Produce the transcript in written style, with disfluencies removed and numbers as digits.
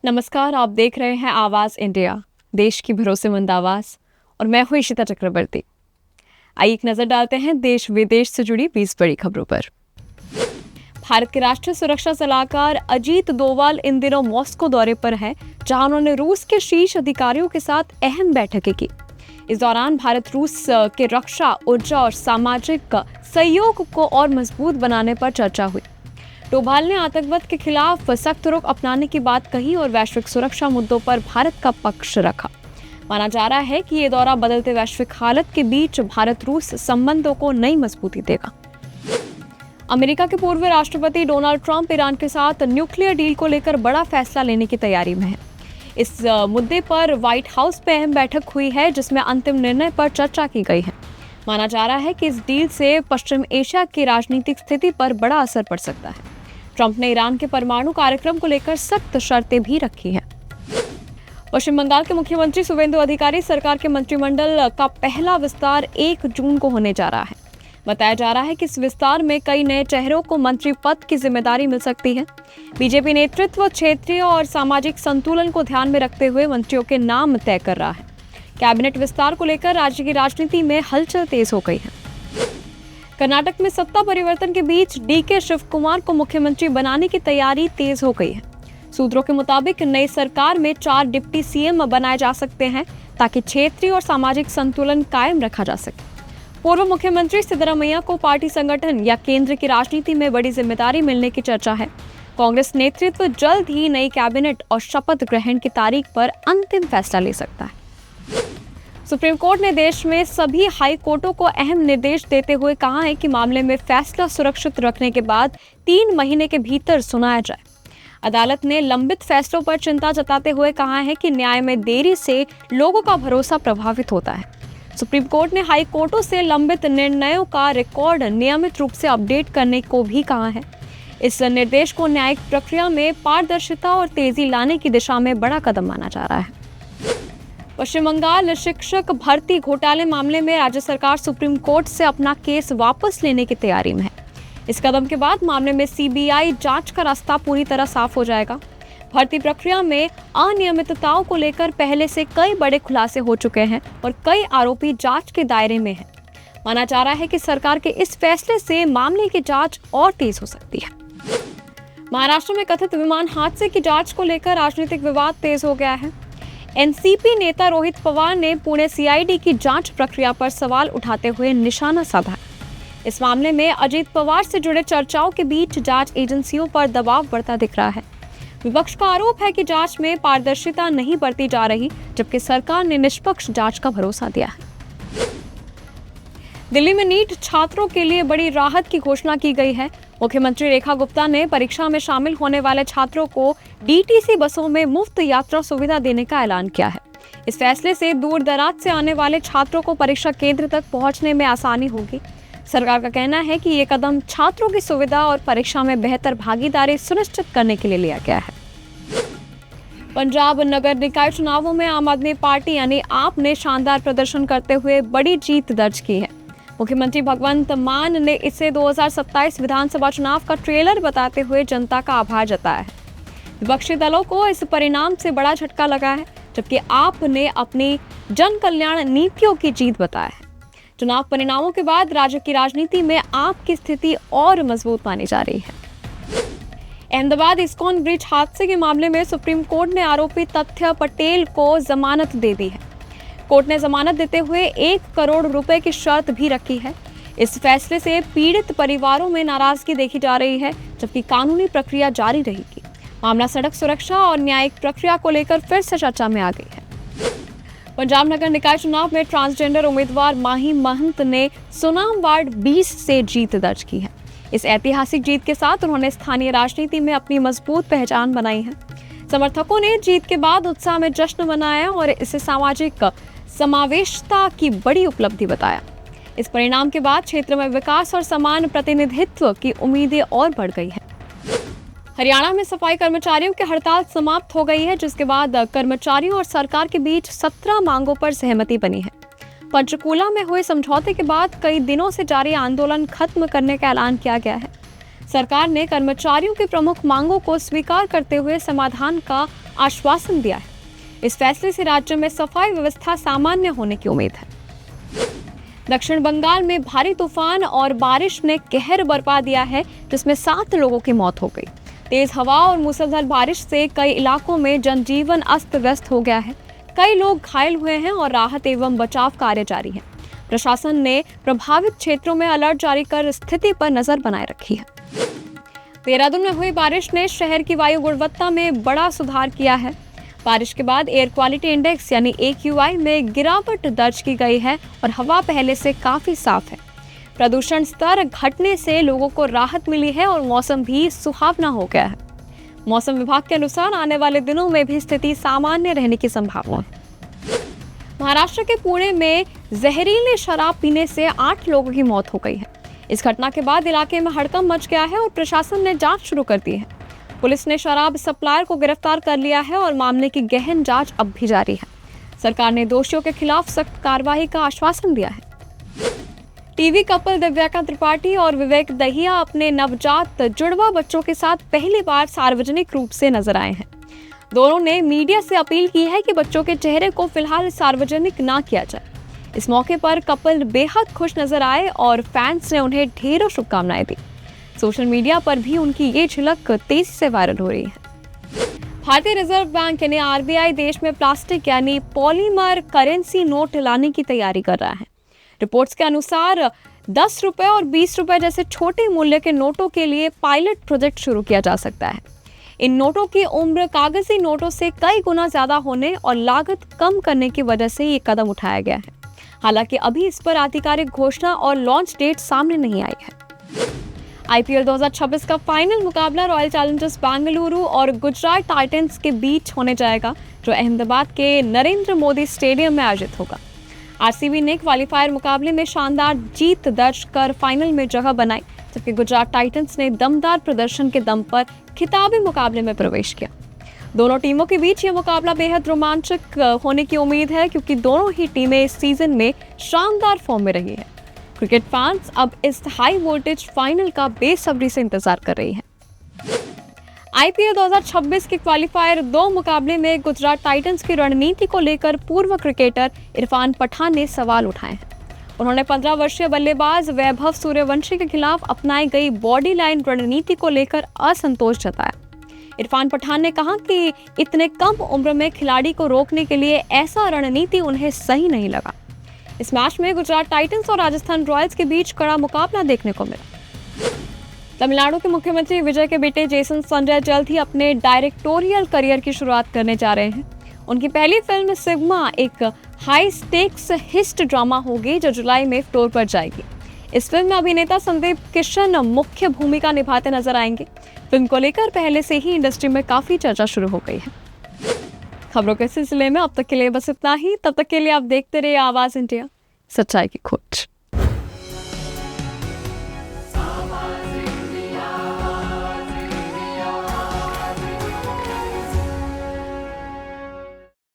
नमस्कार, आप देख रहे हैं आवाज़ इंडिया, देश की भरोसेमंद आवाज़। और मैं हूँ इशिता चक्रवर्ती। आइए एक नज़र डालते हैं देश विदेश से जुड़ी 20 बड़ी खबरों पर। भारत के राष्ट्रीय सुरक्षा सलाहकार अजीत डोवाल इन दिनों मॉस्को दौरे पर हैं, जहां उन्होंने रूस के शीर्ष अधिकारियों के साथ अहम बैठकें की। इस दौरान भारत रूस के रक्षा, ऊर्जा और सामाजिक सहयोग को और मजबूत बनाने पर चर्चा हुई। डोभाल ने आतंकवाद के खिलाफ सख्त रुख अपनाने की बात कही और वैश्विक सुरक्षा मुद्दों पर भारत का पक्ष रखा। माना जा रहा है कि ये दौरा बदलते वैश्विक हालत के बीच भारत रूस संबंधों को नई मजबूती देगा। अमेरिका के पूर्व राष्ट्रपति डोनाल्ड ट्रंप ईरान के साथ न्यूक्लियर डील को लेकर बड़ा फैसला लेने की तैयारी में है। इस मुद्दे पर व्हाइट हाउस पे अहम बैठक हुई है, जिसमें अंतिम निर्णय पर चर्चा की गई है। माना जा रहा है कि इस डील से पश्चिम एशिया की राजनीतिक स्थिति पर बड़ा असर पड़ सकता है। ट्रंप ने ईरान के परमाणु कार्यक्रम को लेकर सख्त शर्तें भी रखी हैं। पश्चिम बंगाल के मुख्यमंत्री शुवेंदु अधिकारी सरकार के मंत्रिमंडल का पहला विस्तार 1 जून को होने जा रहा है। बताया जा रहा है कि इस विस्तार में कई नए चेहरों को मंत्री पद की जिम्मेदारी मिल सकती है। बीजेपी नेतृत्व क्षेत्रीय और सामाजिक संतुलन को ध्यान में रखते हुए मंत्रियों के नाम तय कर रहा है। कैबिनेट विस्तार को लेकर राज्य की राजनीति में हलचल तेज हो गई है। कर्नाटक में सत्ता परिवर्तन के बीच डीके शिव कुमार को मुख्यमंत्री बनाने की तैयारी तेज हो गई है। सूत्रों के मुताबिक नई सरकार में 4 डिप्टी सीएम बनाए जा सकते हैं, ताकि क्षेत्रीय और सामाजिक संतुलन कायम रखा जा सके। पूर्व मुख्यमंत्री सिद्धरामैया को पार्टी संगठन या केंद्र की राजनीति में बड़ी जिम्मेदारी मिलने की चर्चा है। कांग्रेस नेतृत्व जल्द ही नई कैबिनेट और शपथ ग्रहण की तारीख पर अंतिम फैसला ले सकता है। सुप्रीम कोर्ट ने देश में सभी हाई कोर्टों को अहम निर्देश देते हुए कहा है कि मामले में फैसला सुरक्षित रखने के बाद 3 महीने के भीतर सुनाया जाए। अदालत ने लंबित फैसलों पर चिंता जताते हुए कहा है कि न्याय में देरी से लोगों का भरोसा प्रभावित होता है। सुप्रीम कोर्ट ने हाई कोर्टों से लंबित निर्णयों का रिकॉर्ड नियमित रूप से अपडेट करने को भी कहा है। इस निर्देश को न्यायिक प्रक्रिया में पारदर्शिता और तेजी लाने की दिशा में बड़ा कदम माना जा रहा है। पश्चिम बंगाल शिक्षक भर्ती घोटाले मामले में राज्य सरकार सुप्रीम कोर्ट से अपना केस वापस लेने की तैयारी में है। इस कदम के बाद मामले में सीबीआई जांच का रास्ता पूरी तरह साफ हो जाएगा। भर्ती प्रक्रिया में अनियमितताओं को लेकर पहले से कई बड़े खुलासे हो चुके हैं और कई आरोपी जांच के दायरे में हैं। माना जा रहा है कि सरकार के इस फैसले से मामले की जांच और तेज हो सकती है। महाराष्ट्र में कथित विमान हादसे की जांच को लेकर राजनीतिक विवाद तेज हो गया है। एनसीपी नेता रोहित पवार ने पुणे सीआईडी की जांच प्रक्रिया पर सवाल उठाते हुए निशाना साधा। इस मामले में अजीत पवार से जुड़े चर्चाओं के बीच जांच एजेंसियों पर दबाव बढ़ता दिख रहा है। विपक्ष का आरोप है कि जांच में पारदर्शिता नहीं बरती जा रही, जबकि सरकार ने निष्पक्ष जांच का भरोसा दिया है। दिल्ली में नीट छात्रों के लिए बड़ी राहत की घोषणा की गई है। मुख्यमंत्री रेखा गुप्ता ने परीक्षा में शामिल होने वाले छात्रों को डीटीसी बसों में मुफ्त यात्रा सुविधा देने का ऐलान किया है। इस फैसले से दूर दराज से आने वाले छात्रों को परीक्षा केंद्र तक पहुंचने में आसानी होगी। सरकार का कहना है कि ये कदम छात्रों की सुविधा और परीक्षा में बेहतर भागीदारी सुनिश्चित करने के लिए लिया गया है। पंजाब नगर निकाय चुनावों में आम आदमी पार्टी यानी आप ने शानदार प्रदर्शन करते हुए बड़ी जीत दर्ज की है। मुख्यमंत्री भगवंत मान ने इसे 2027 विधानसभा चुनाव का ट्रेलर बताते हुए जनता का आभार जताया है। विपक्षी दलों को इस परिणाम से बड़ा झटका लगा है, जबकि आप ने अपनी जन कल्याण नीतियों की जीत बताया है। चुनाव परिणामों के बाद राज्य की राजनीति में आप की स्थिति और मजबूत मानी जा रही है। अहमदाबाद इस्कॉन ब्रिज हादसे के मामले में सुप्रीम कोर्ट ने आरोपी तथ्य पटेल को जमानत दे दी है। कोर्ट ने जमानत देते हुए 1 करोड़ रुपए की शर्त भी रखी है। इस फैसले से पीड़ित परिवारों में नाराजगी देखी जा रही है, जबकि कानूनी प्रक्रिया जारी रहेगी। मामला सड़क सुरक्षा और न्यायिक प्रक्रिया को लेकर फिर से चर्चा में आ गई है। पंजाब नगर निकाय चुनाव में ट्रांसजेंडर उम्मीदवार माही महंत ने सुनाम वार्ड 20 से जीत दर्ज की है। इस ऐतिहासिक जीत के साथ उन्होंने स्थानीय राजनीति में अपनी मजबूत पहचान बनाई है। समर्थकों ने जीत के बाद उत्साह में जश्न मनाया और इसे सामाजिक समावेशता की बड़ी उपलब्धि बताया। इस परिणाम के बाद क्षेत्र में विकास और समान प्रतिनिधित्व की उम्मीदें और बढ़ गई है। हरियाणा में सफाई कर्मचारियों की हड़ताल समाप्त हो गई है, जिसके बाद कर्मचारियों और सरकार के बीच 17 मांगों पर सहमति बनी है। पंचकूला में हुए समझौते के बाद कई दिनों से जारी आंदोलन खत्म करने का ऐलान किया गया है। सरकार ने कर्मचारियों की प्रमुख मांगों को स्वीकार करते हुए समाधान का आश्वासन दिया है। इस फैसले से राज्य में सफाई व्यवस्था सामान्य होने की उम्मीद है। दक्षिण बंगाल में भारी तूफान और बारिश ने कहर बरपा दिया है, जिसमें 7 लोगों की मौत हो गई। तेज हवा और मूसलाधार बारिश से कई इलाकों में जनजीवन अस्त व्यस्त हो गया है। कई लोग घायल हुए हैं और राहत एवं बचाव कार्य जारी है। प्रशासन ने प्रभावित क्षेत्रों में अलर्ट जारी कर स्थिति पर नजर बनाए रखी है। देहरादून में हुई बारिश ने शहर की वायु गुणवत्ता में बड़ा सुधार किया है। बारिश के बाद एयर क्वालिटी इंडेक्स यानी AQI में गिरावट दर्ज की गई है और हवा पहले से काफी साफ है। प्रदूषण स्तर घटने से लोगों को राहत मिली है और मौसम भी सुहावना हो गया है। मौसम विभाग के अनुसार आने वाले दिनों में भी स्थिति सामान्य रहने की संभावना है। महाराष्ट्र के पुणे में जहरीले शराब पीने से 8 लोगों की मौत हो गई है। इस घटना के बाद इलाके में हड़कंप मच गया है और प्रशासन ने जांच शुरू कर दी है। पुलिस ने शराब सप्लायर को गिरफ्तार कर लिया है और मामले की गहन जांच अब भी जारी है। सरकार ने दोषियों के खिलाफ सख्त कार्रवाई का आश्वासन दिया है। टीवी कपल दिव्याका त्रिपाठी और विवेक दहिया अपने नवजात जुड़वा बच्चों के साथ पहली बार सार्वजनिक रूप से नजर आए हैं। दोनों ने मीडिया से अपील की है कि बच्चों के चेहरे को फिलहाल सार्वजनिक ना किया जाए। इस मौके पर कपल बेहद खुश नजर आए और फैंस ने उन्हें ढेरों शुभकामनाएं दी। सोशल मीडिया पर भी उनकी ये झलक तेजी से वायरल हो रही है। भारतीय रिजर्व बैंक यानी RBI देश में प्लास्टिक यानी पॉलीमर करेंसी नोट लाने की तैयारी कर रहा है। रिपोर्ट्स के अनुसार 10 रुपए और 20 रुपए जैसे छोटे मूल्य के नोटों के लिए पायलट प्रोजेक्ट शुरू किया जा सकता है। इन नोटों की उम्र कागजी नोटों से कई गुना ज्यादा होने और लागत कम करने की वजह से ये कदम उठाया गया है। हालांकि अभी इस पर आधिकारिक घोषणा और लॉन्च डेट सामने नहीं आई है। IPL 2026 का फाइनल मुकाबला रॉयल चैलेंजर्स बेंगलुरु और गुजरात टाइटंस के बीच होने जाएगा, जो अहमदाबाद के नरेंद्र मोदी स्टेडियम में आयोजित होगा। RCB ने क्वालिफायर मुकाबले में शानदार जीत दर्ज कर फाइनल में जगह बनाई, जबकि गुजरात टाइटंस ने दमदार प्रदर्शन के दम पर खिताबी मुकाबले में प्रवेश किया। दोनों टीमों के बीच यह मुकाबला बेहद रोमांचक होने की उम्मीद है, क्योंकि दोनों ही टीमें इस सीजन में शानदार फॉर्म में रही है। क्रिकेट फैंस अब इस हाई वोल्टेज फाइनल का बेसब्री से इंतजार कर रही हैं। IPL 2026 के क्वालिफायर 2 मुकाबले में गुजरात टाइटंस की रणनीति को लेकर पूर्व क्रिकेटर इरफान पठान ने सवाल उठाए हैं। उन्होंने 15 वर्षीय बल्लेबाज वैभव सूर्यवंशी के खिलाफ अपनाई गई बॉडी लाइन रणनीति को लेकर असंतोष जताया। इरफान पठान ने कहा कि इतने कम उम्र में खिलाड़ी को रोकने के लिए ऐसा रणनीति उन्हें सही नहीं लगा। इस मैच में गुजरात टाइटंस और राजस्थान रॉयल्स के बीच कड़ा मुकाबला देखने को मिला। तमिलनाडु के मुख्यमंत्री विजय के बेटे जेसन संजय जल्द ही अपने डायरेक्टोरियल करियर की शुरुआत करने जा रहे हैं। उनकी पहली फिल्म सिग्मा एक हाई स्टेक्स हिस्ट ड्रामा होगी, जो जुलाई में फ्लोर पर जाएगी। इस फिल्म में अभिनेता संदीप किशन मुख्य भूमिका निभाते नजर आएंगे। फिल्म को लेकर पहले से ही इंडस्ट्री में काफी चर्चा शुरू हो गई है। खबरों के सिलसिले में अब तक के लिए बस इतना ही। तब तक के लिए आप देखते रहिए आवाज इंडिया, सच्चाई की खोज।